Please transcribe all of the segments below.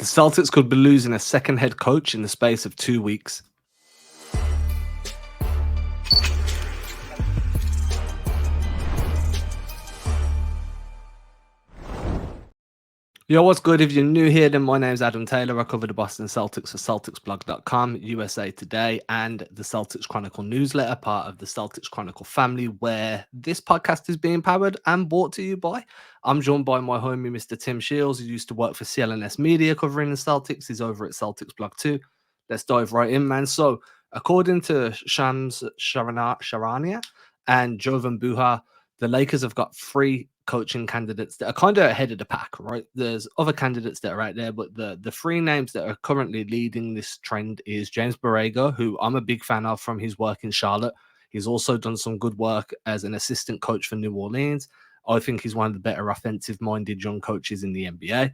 The Celtics could be losing a second head coach in the space of 2 weeks. Yo, what's good? If you're new here, then my name's Adam Taylor. I cover the Boston Celtics for CelticsBlog.com, USA Today, and the Celtics Chronicle newsletter, part of the Celtics Chronicle family, where this podcast is being powered and brought to you by. I'm joined by my homie, Mr. Tim Shields, who used to work for CLNS Media covering the Celtics. He's over at Celtics Blog too. Let's dive right in, man. So, according to Shams Charania and Jovan Buha, the Lakers have got 3 coaching candidates that are kind of ahead of the pack, right? There's other candidates that are out there, but the 3 names that are currently leading this trend is James Borrego, who I'm a big fan of from his work in Charlotte. He's also done some good work as an assistant coach for New Orleans. I think he's one of the better offensive-minded young coaches in the NBA.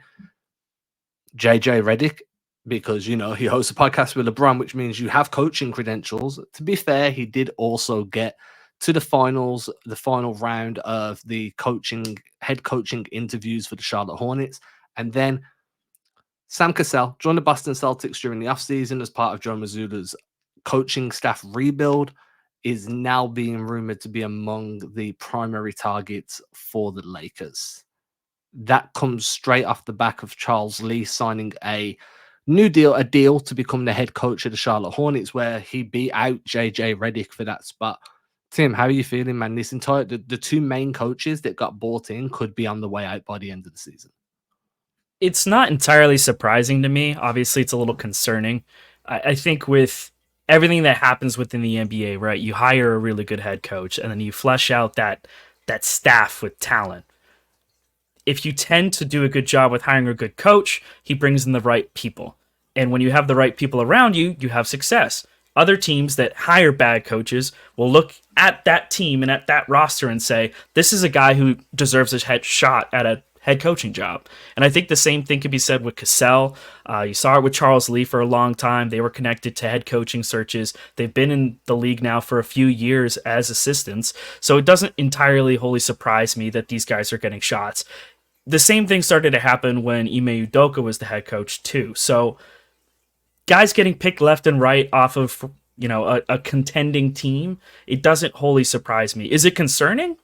JJ Redick, because, you know, he hosts a podcast with LeBron, which means you have coaching credentials. To be fair, he did also get to the finals, the final round of the head coaching interviews for the Charlotte Hornets. And then Sam Cassell joined the Boston Celtics during the offseason as part of Joe Mazzulla's coaching staff rebuild, is now being rumored to be among the primary targets for the Lakers. That comes straight off the back of Charles Lee signing a deal to become the head coach of the Charlotte Hornets, where he beat out JJ Redick for that spot. Tim, how are you feeling, man? The 2 main coaches that got bought in could be on the way out by the end of the season. It's not entirely surprising to me. Obviously, it's a little concerning. I think with everything that happens within the NBA, right? You hire a really good head coach, and then you flesh out that staff with talent. If you tend to do a good job with hiring a good coach, he brings in the right people. And when you have the right people around you, you have success. Other teams that hire bad coaches will look at that team and at that roster and say, this is a guy who deserves a head shot at a head coaching job. And I think the same thing can be said with Cassell. You saw it with Charles Lee for a long time. They were connected to head coaching searches. They've been in the league now for a few years as assistants. So it doesn't entirely wholly surprise me that these guys are getting shots. The same thing started to happen when Ime Udoka was the head coach too. So guys getting picked left and right off of, you know, a contending team, it doesn't wholly surprise me. Is it concerning?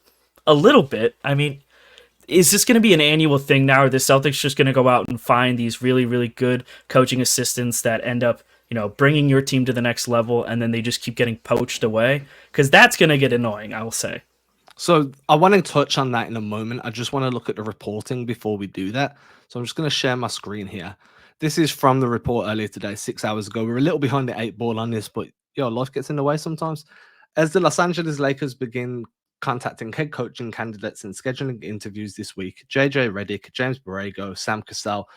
A little bit. I mean, is this going to be an annual thing now? Are the Celtics just going to go out and find these really, really good coaching assistants that end up, you know, bringing your team to the next level, and then they just keep getting poached away? Because that's going to get annoying, I will say. So I want to touch on that in a moment. I just want to look at the reporting before we do that. So I'm just going to share my screen here. This is from the report earlier today, 6 hours ago. We're a little behind the 8 ball on this, but life gets in the way sometimes. As the Los Angeles Lakers begin contacting head coaching candidates and scheduling interviews this week, JJ Redick, James Borrego, Sam Cassell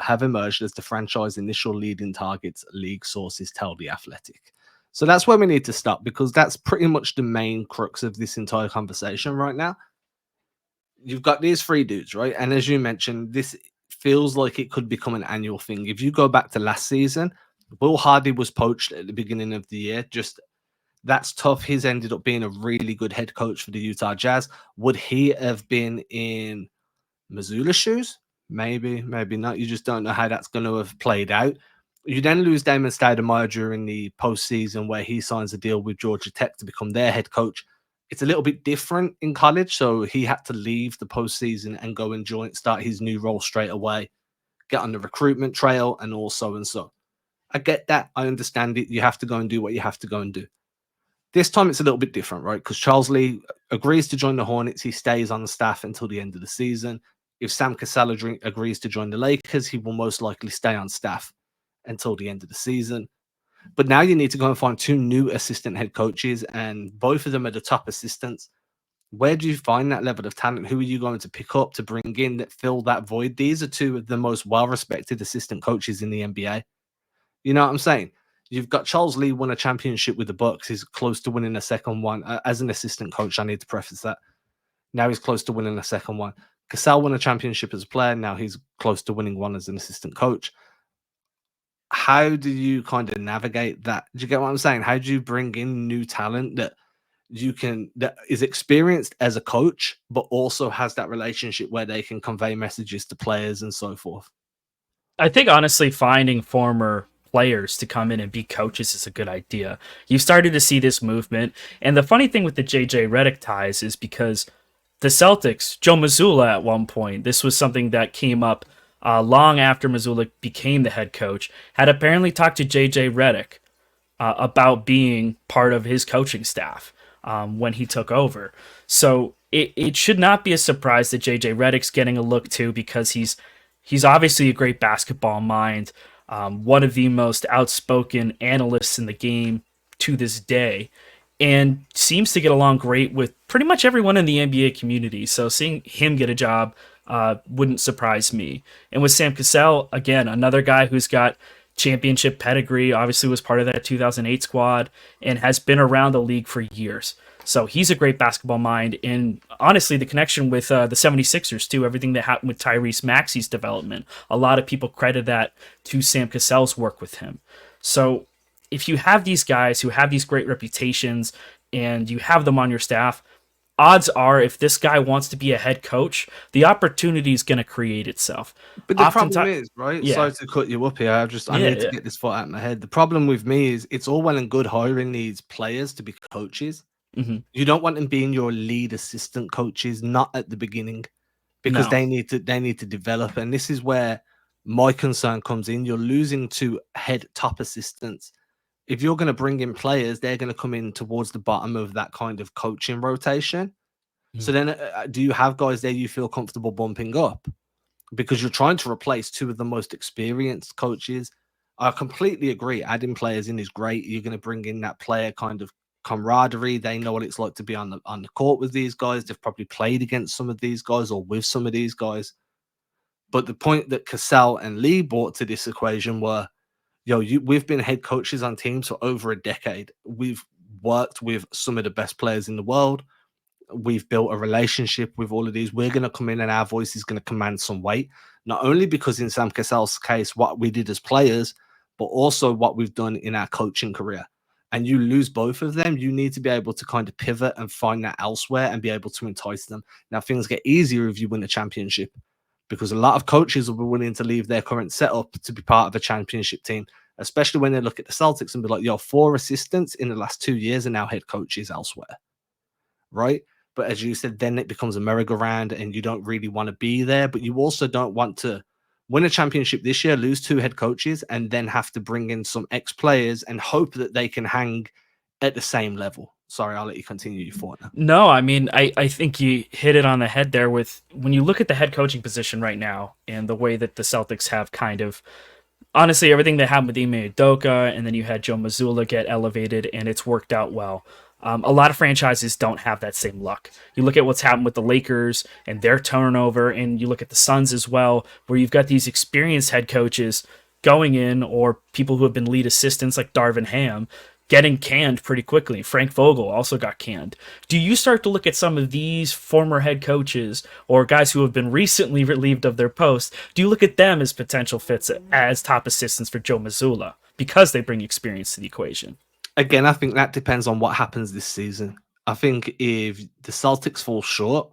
have emerged as the franchise initial leading targets, league sources tell The Athletic. So that's where we need to stop, because that's pretty much the main crux of this entire conversation right now. You've got these 3 dudes, right? And as you mentioned, this feels like it could become an annual thing. If you go back to last season, Will Hardy was poached at the beginning of the year. Just that's tough. He's ended up being a really good head coach for the Utah Jazz. Would he have been in Mazzulla's shoes? Maybe, maybe not. You just don't know how that's going to have played out. You then lose Damon Stoudemire during the postseason, where he signs a deal with Georgia Tech to become their head coach. It's a little bit different in college, so he had to leave the postseason and go and start his new role straight away, get on the recruitment trail, and also and so. I get that. I understand it. You have to go and do what you have to go and do. This time it's a little bit different, right? Because Charles Lee agrees to join the Hornets. He stays on the staff until the end of the season. If Sam Cassell agrees to join the Lakers, he will most likely stay on staff until the end of the season. But now you need to go and find 2 new assistant head coaches, and both of them are the top assistants. Where do you find that level of talent? Who are you going to pick up to bring in that fill that void? These are 2 of the most well-respected assistant coaches in the NBA. You know what I'm saying? You've got Charles Lee won a championship with the Bucks. He's close to winning a second one. As an assistant coach, I need to preface that. Now he's close to winning a second one. Cassell won a championship as a player. Now he's close to winning one as an assistant coach. How do you kind of navigate that? Do you get what I'm saying? How do you bring in new talent that is experienced as a coach, but also has that relationship where they can convey messages to players and so forth? I think honestly, finding former players to come in and be coaches is a good idea. You've started to see this movement, and the funny thing with the JJ Redick ties is because the Celtics, Joe Mazzulla at one point, this was something that came up long after Mazzulla became the head coach, had apparently talked to JJ Redick about being part of his coaching staff when he took over. So it should not be a surprise that JJ Redick's getting a look too, because he's obviously a great basketball mind, one of the most outspoken analysts in the game to this day, and seems to get along great with pretty much everyone in the NBA community. So seeing him get a job wouldn't surprise me. And with Sam Cassell, again, another guy who's got championship pedigree, obviously was part of that 2008 squad and has been around the league for years. So he's a great basketball mind. And honestly, the connection with the 76ers, too, everything that happened with Tyrese Maxey's development, a lot of people credit that to Sam Cassell's work with him. So if you have these guys who have these great reputations and you have them on your staff, odds are if this guy wants to be a head coach, the opportunity is going to create itself. But the problem Oftentimes, is, right? yeah, Sorry to cut you up here. I yeah, need to yeah. get this thought out of my head. The problem with me is it's all well and good hiring these players to be coaches. Hmm. You don't want them being your lead assistant coaches, not at the beginning, because No. they need to develop. And this is where my concern comes in. You're losing to head top assistants. If you're going to bring in players, they're going to come in towards the bottom of that kind of coaching rotation. So then, do you have guys there you feel comfortable bumping up? Because you're trying to replace two of the most experienced coaches. I completely agree. Adding players in is great. You're going to bring in that player kind of camaraderie. They know what it's like to be on the court with these guys. They've probably played against some of these guys or with some of these guys. But the point that Cassell and Lee brought to this equation were, we've been head coaches on teams for over a decade. We've worked with some of the best players in the world. We've built a relationship with all of these. We're going to come in and our voice is going to command some weight, not only because in Sam Cassell's case, what we did as players, but also what we've done in our coaching career. And you lose both of them, you need to be able to kind of pivot and find that elsewhere and be able to entice them. Now, things get easier if you win a championship because a lot of coaches will be willing to leave their current setup to be part of a championship team, especially when they look at the Celtics and be like, 4 assistants in the last 2 years are now head coaches elsewhere, right? But as you said, then it becomes a merry-go-round and you don't really want to be there. But you also don't want to win a championship this year, lose 2 head coaches, and then have to bring in some ex-players and hope that they can hang at the same level. Sorry, I'll let you continue your thought now. No, I mean, I think you hit it on the head there with when you look at the head coaching position right now and the way that the Celtics have kind of honestly everything that happened with Ime Udoka and then you had Joe Mazzulla get elevated and it's worked out well. A lot of franchises don't have that same luck. You look at what's happened with the Lakers and their turnover, and you look at the Suns as well, where you've got these experienced head coaches going in, or people who have been lead assistants like Darvin Ham, getting canned pretty quickly. Frank Vogel also got canned. Do you start to look at some of these former head coaches or guys who have been recently relieved of their posts? Do you look at them as potential fits as top assistants for Joe Mazzulla because they bring experience to the equation? Again, I think that depends on what happens this season. I think if the Celtics fall short,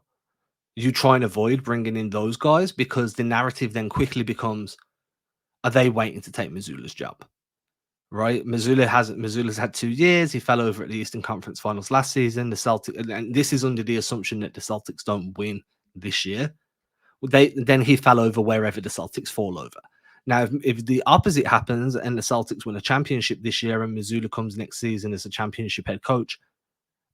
you try and avoid bringing in those guys because the narrative then quickly becomes, are they waiting to take Missoula's job? Right? Missoula's had 2 years. He fell over at the Eastern Conference Finals last season. The Celtics, and this is under the assumption that the Celtics don't win this year. Then he fell over wherever the Celtics fall over. Now, if the opposite happens and the Celtics win a championship this year and Mazzulla comes next season as a championship head coach,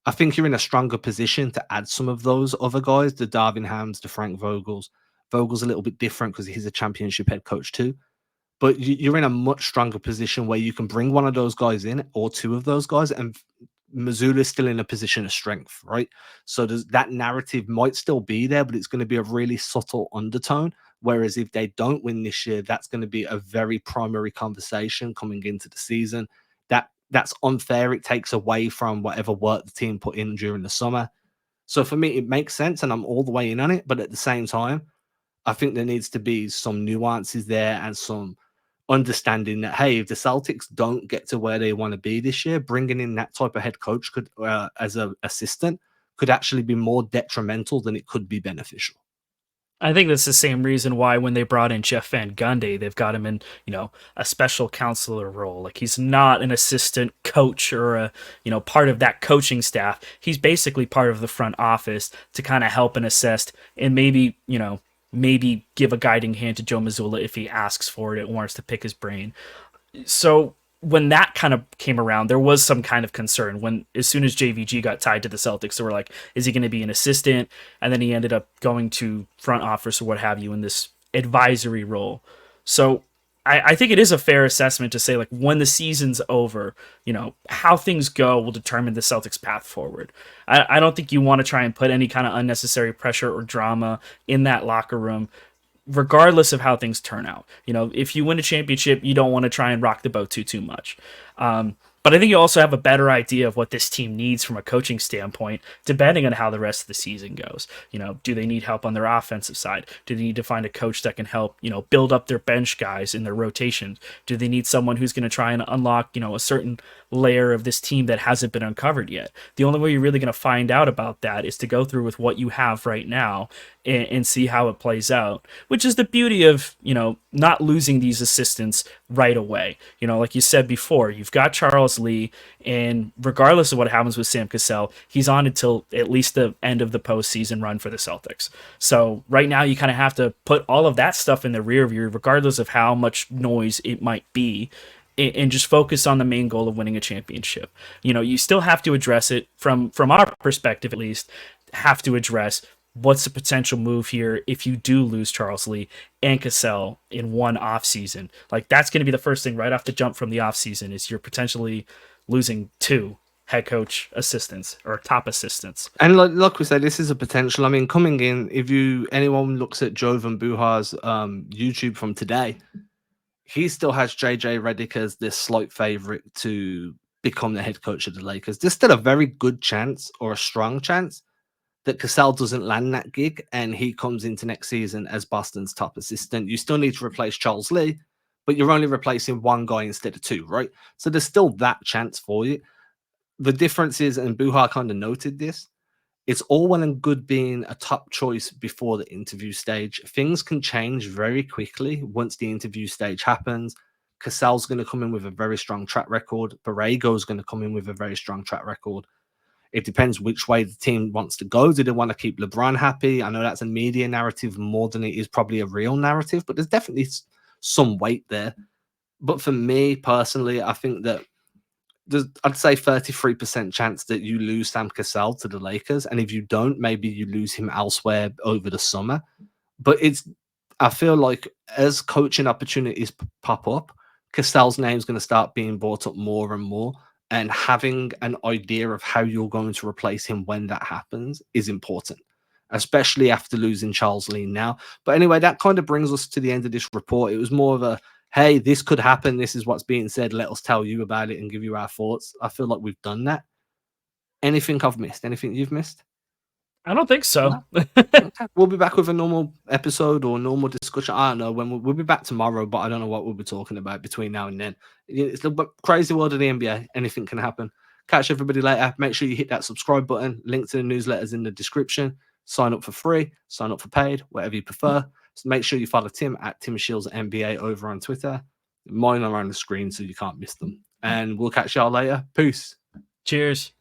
I think you're in a stronger position to add some of those other guys, the Darvin Hams, the Frank Vogels. Vogel's a little bit different because he's a championship head coach too. But you're in a much stronger position where you can bring one of those guys in or two of those guys, and Mazzulla is still in a position of strength, right? So that narrative might still be there, but it's going to be a really subtle undertone. Whereas if they don't win this year, that's going to be a very primary conversation coming into the season. That's unfair. It takes away from whatever work the team put in during the summer. So for me, it makes sense, and I'm all the way in on it. But at the same time, I think there needs to be some nuances there and some understanding that, hey, if the Celtics don't get to where they want to be this year, bringing in that type of head coach could, as an assistant, could actually be more detrimental than it could be beneficial. I think that's the same reason why when they brought in Jeff Van Gundy, they've got him in, a special counselor role. Like he's not an assistant coach or part of that coaching staff. He's basically part of the front office to kind of help and assist and maybe give a guiding hand to Joe Mazzulla if he asks for it and wants to pick his brain. So when that kind of came around, there was some kind of concern when, as soon as JVG got tied to the Celtics, they were like, is he going to be an assistant? And then he ended up going to front office or what have you in this advisory role. So I think it is a fair assessment to say, like, when the season's over, how things go will determine the Celtics' path forward. I don't think you want to try and put any kind of unnecessary pressure or drama in that locker room, regardless of how things turn out. If you win a championship, you don't want to try and rock the boat too much. But I think you also have a better idea of what this team needs from a coaching standpoint, depending on how the rest of the season goes. Do they need help on their offensive side? Do they need to find a coach that can help, build up their bench guys in their rotations? Do they need someone who's going to try and unlock, a certain layer of this team that hasn't been uncovered yet? The only way you're really going to find out about that is to go through with what you have right now and see how it plays out, which is the beauty of, not losing these assistants right away. Like you said before, you've got Charles Lee, and regardless of what happens with Sam Cassell, he's on until at least the end of the postseason run for the Celtics. So right now you kind of have to put all of that stuff in the rear view, regardless of how much noise it might be, and just focus on the main goal of winning a championship. You still have to address it from our perspective, at least, have to address what's the potential move here if you do lose Charles Lee and Cassell in one offseason. Like, that's going to be the first thing right off the jump from the offseason, is you're potentially losing 2 head coach assistants or top assistants. And like we said, this is a potential. I mean, coming in, if anyone looks at Jovan Buhar's YouTube from today, he still has JJ Redick as this slight favorite to become the head coach of the Lakers. There's still a very good chance, or a strong chance, that Cassell doesn't land that gig and he comes into next season as Boston's top assistant. You still need to replace Charles Lee, but you're only replacing 1 guy instead of 2, right? So there's still that chance for you. The difference is, and Buhar kind of noted this, it's all well and good being a top choice before the interview stage. Things can change very quickly once the interview stage happens. Cassell's going to come in with a very strong track record. Borrego's going to come in with a very strong track record. It depends which way the team wants to go. Do they want to keep LeBron happy? I know that's a media narrative more than it is probably a real narrative, but there's definitely some weight there. But for me personally, I think that I'd say 33% chance that you lose Sam Cassell to the Lakers. And if you don't, maybe you lose him elsewhere over the summer. But I feel like as coaching opportunities pop up, Cassell's name is going to start being brought up more and more. And having an idea of how you're going to replace him when that happens is important, especially after losing Charles Lee now. But anyway, that kind of brings us to the end of this report. It was more of a, hey, this could happen. This is what's being said. Let us tell you about it and give you our thoughts. I feel like we've done that. Anything I've missed? Anything you've missed? I don't think so. No? Okay. We'll be back with a normal episode or normal discussion. I don't know when we'll be back tomorrow, but I don't know what we'll be talking about between now and then. It's the crazy world of the NBA. Anything can happen. Catch everybody later. Make sure you hit that subscribe button. Link to the newsletters in the description. Sign up for free. Sign up for paid, whatever you prefer. So make sure you follow Tim at Tim Shields NBA over on Twitter. Mine are on the screen so you can't miss them. And we'll catch y'all later. Peace. Cheers.